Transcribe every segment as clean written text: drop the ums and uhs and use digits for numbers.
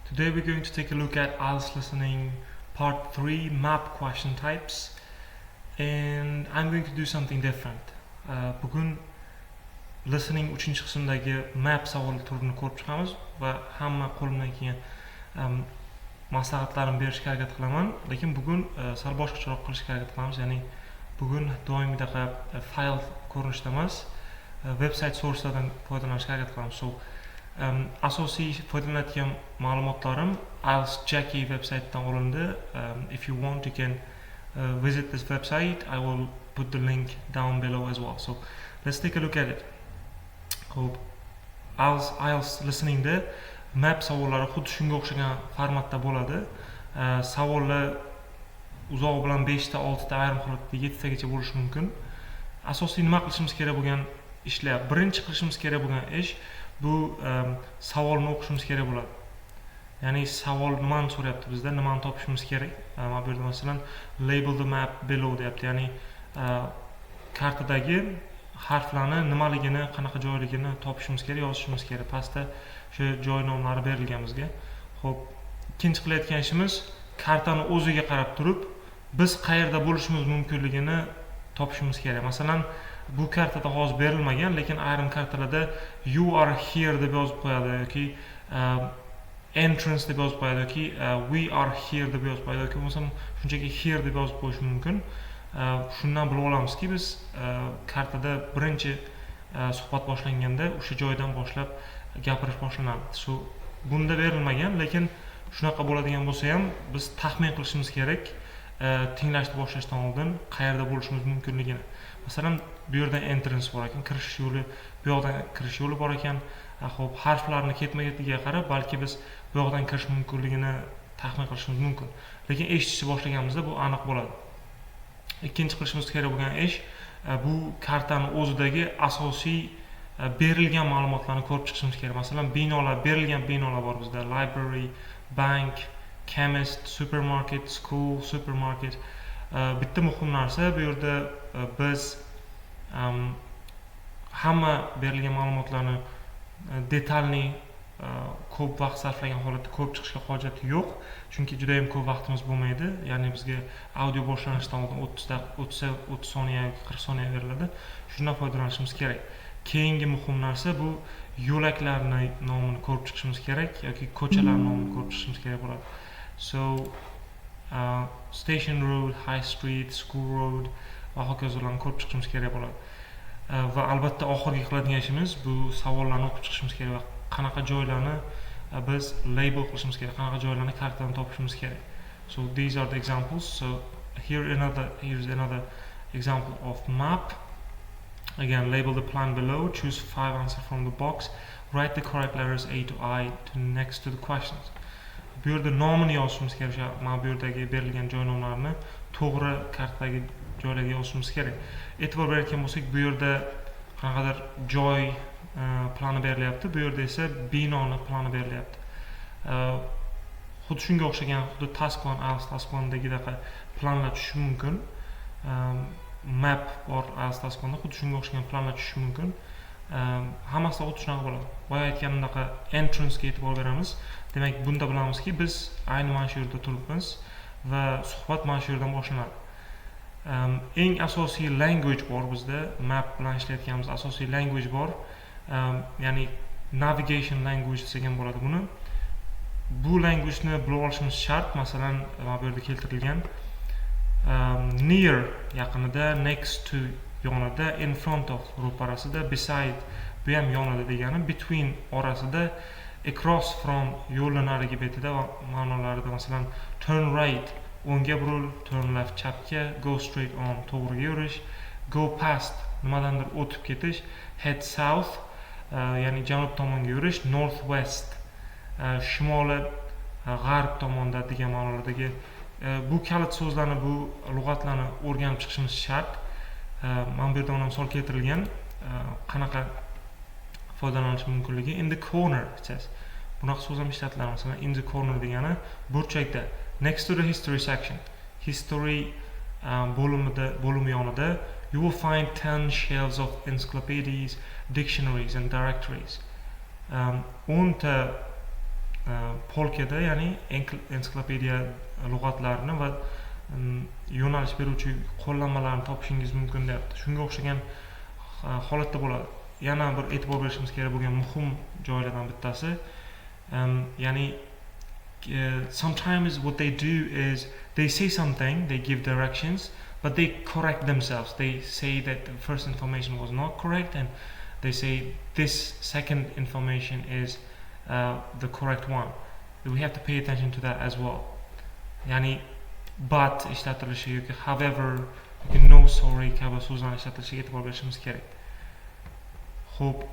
Today we're going to take a look at IELTS listening part 3 map question types, and I'm going to do something different. Bugun listening 3-chi qismdagi map savol turini ko'rib chiqamiz va hamma qo'limdan kelgan maslahatlarimni berishga harakat qilaman, lekin bugun sal boshqacharoq qilishga harakat qilamiz. Ya'ni bugun doimgidaqa fayl ko'rinishida emas, website sourcelardan foydalanishga harakat qilamiz. So asosiy foydalanadigan ma'lumotlarim IELTS Jackie websitedan olindi. If you want, you can visit this website. I will put the link down below as well. So let's take a look at it. Hope IELTS listeningda map savollari xuddi shunga o'xshagan formatda bo'ladi. Savollar uzog'i bilan 5 ta, 6 ta, ayrim holatda 7 tagacha bo'lishi mumkin. Asosiy nima qilishimiz kerak bo'lgan ishlar, birinchi qilishimiz kerak bo'lgan ish bu savolni o'qishimiz kerak bo'ladi. Ya'ni savol nimani so'rayapti bizda, nimani topishimiz kerak. Mana bu yerda masalan label the map below deyapti. Ya'ni kartadagi harflarni nimaligini, qanaqa joyligini topishimiz kerak, yozishimiz kerak. Pastda o'sha joy nomlari berilgan bizga. Xo'p, ikkinchi qilayotgan ishimiz kartani o'ziga qarab turib, biz qayerda bo'lishimiz mumkinligini topishimiz kerak. Masalan, bu kartada hozir berilmagan, lekin ayrim kartalarda you are here deb yozib qo'yadi yoki entrance deb yozib qo'yadi yoki we are here deb yozib qo'yadi yoki bo'lmasam shunchaki here deb yozib qo'yishi mumkin. Shundan bilib olamizki, biz kartada birinchi suhbat boshlanganda o'sha joydan boshlab gapirish boshlanadi. So bunda berilmagan, lekin shunaqa bo'ladigan bo'lsa ham biz taxmin qilishimiz kerak tinglashni boshlashdan oldin qayerda bo'lishimiz mumkinligini. Masalan, bu yerda entrance bor ekan, kirish yo'li, bu yoqdan kirish yo'li bor ekan. Xo'p, harflarni ketma-ketiga qarab balki biz bu yoqdan kirish mumkinligini taxmin qilishimiz mumkin. Lekin eshitishni boshlaganimizda bu aniq bo'ladi. Ikkinchi qilishimiz kerak bo'lgan ish bu kartani o'zidagi asosiy berilgan ma'lumotlarni ko'rib chiqishimiz kerak. Masalan, binolar, berilgan binolar bor bizda: library, bank, chemist, supermarket, school, supermarket. Bitta muhim narsa bu yerda biz hamma berilgan ma'lumotlarni detalli ko'p vaqt sarflagan holatda ko'rib chiqishga hojati yo'q, chunki juda ham ko'p vaqtimiz bo'lmaydi. Ya'ni bizga audio boshlanishidan oldin 30 soniya yoki 40 soniya beriladi. Shundan foydalanishimiz kerak. Keyingi muhim narsa bu yo'laklarni nomini ko'rib chiqishimiz kerak yoki ko'chalar nomini ko'rib chiqishimiz kerak bo'ladi. So station road, high street, school road va hokazolarni ko'rib chiqishimiz kerak bo'ladi. Va albatta oxirgi qiladigan ishimiz bu savollarni o'qib chiqishimiz kerak va qanaqa joylarni biz label qilishimiz kerak, qanaqa joylarni kartadan topishimiz kerak. So these are the examples. So here's another example of map. Again, label the plan below, choose 5 answers from the box, write the correct letters A to I next to the questions. Bu yerda nomini yozishimiz kerak. Mana bu yerdagi berilgan joy nomlarini to'g'ri kartadagi joylarga yozishimiz kerak. E'tibor bergan bo'lsak, bu yerda qanaqadir joy plani berilyapti, bu yerda esa binoni plani berilyapti. Xuddi shunga o'xshagan, xuddi taskplan, IELTS taskplandagidaqa planlar tushishi mumkin. Map bor IELTS taskplanda, xuddi shunga o'xshagan planlar tushishi mumkin. Hammasi xuddi shunaqa bo'ladi. Boya aytganimdek entrance ga e'tibor beramiz. Demak, bunda bilamizki, biz ayni mana shu yerda turibmiz va suhbat mana shu yerdan boshlanadi. Eng asosiy language bor bizda, map bilan ishlayotganimiz asosiy language bor. Ya'ni navigation language degan bo'ladi buni. Bu languageni bilib olishimiz shart. Masalan, mana bu yerda keltirilgan near yaqinida, next to yonida, in front of ro'parasida, beside bu ham yonida degani, between orasida, across from yo'lni narigi betida va ma'nolarida. Masalan, turn right o'ngga buril, turn left chapga, go straight on to'g'riga yurish, go past nimadandir o'tib ketish, head south ya'ni janub tomonga yurish, north west shimoli g'arb tomonda degan ma'nolardagi bu kalit so'zlarni, bu lug'atlarni o'rganib chiqishimiz shart. Mana bu yerda ham misol keltirilgan qanaqa foydalanish mumkinligi. In the corner says. Bunaqa so'z ham ishlatiladi. Masalan, in the corner degani burchakda. Next to the history section. History bo'limi yonida you will find 10 shelves of encyclopedias, dictionaries and directories. 10 ta polkada, ya'ni ensiklopediya lug'atlarini va yo'nalish beruvchi qo'llanmalarni topishingiz mumkin deyapti. Shunga o'xshagan holatda bo'ladi. Yana bir e'tibor berishimiz kerak bo'lgan muhim joylardan bittasi, ya'ni sometimes what they do is they say something, they give directions, but they correct themselves. They say that the first information was not correct, and they say this second information is the correct one. We have to pay attention to that as well. Yani but ishlatilishi yoki however yoki no sorry kabi so'zlarni ishlatilishiga e'tibor berishimiz kerak. Xo'p,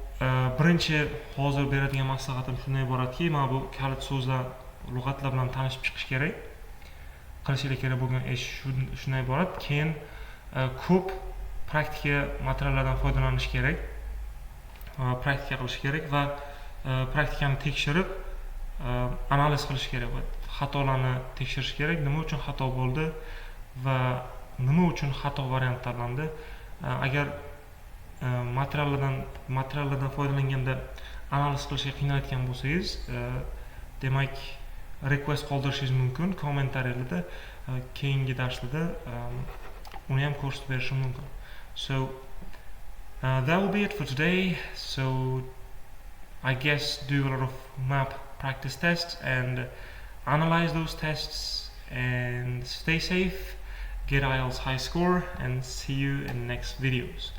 birinchi hozir beradigan maslahatim shundan iboratki, mana bu kalit so'zlar, lug'atlar bilan tanishib chiqish kerak. Qilishinglar kerak bo'lgan ish shundan iborat. Keyin ko'p praktika materiallardan foydalanish kerak. Praktika qilish kerak va praktikani tekshirib analiz qilish kerak va xatolarni tekshirish kerak. Nima uchun xato bo'ldi va nima uchun xato variant tanlandi? Agar materiallardan foydalanganda analiz qilishga qiynaladigan bo'lsangiz, demak request qoldirishingiz mumkin kommentariylarda, keyingi darslarda uni ham ko'rsatib berishim mumkin. So that will be it for today. So I guess do a lot of map practice tests and analyze those tests and stay safe, get IELTS high score, and see you in the next videos.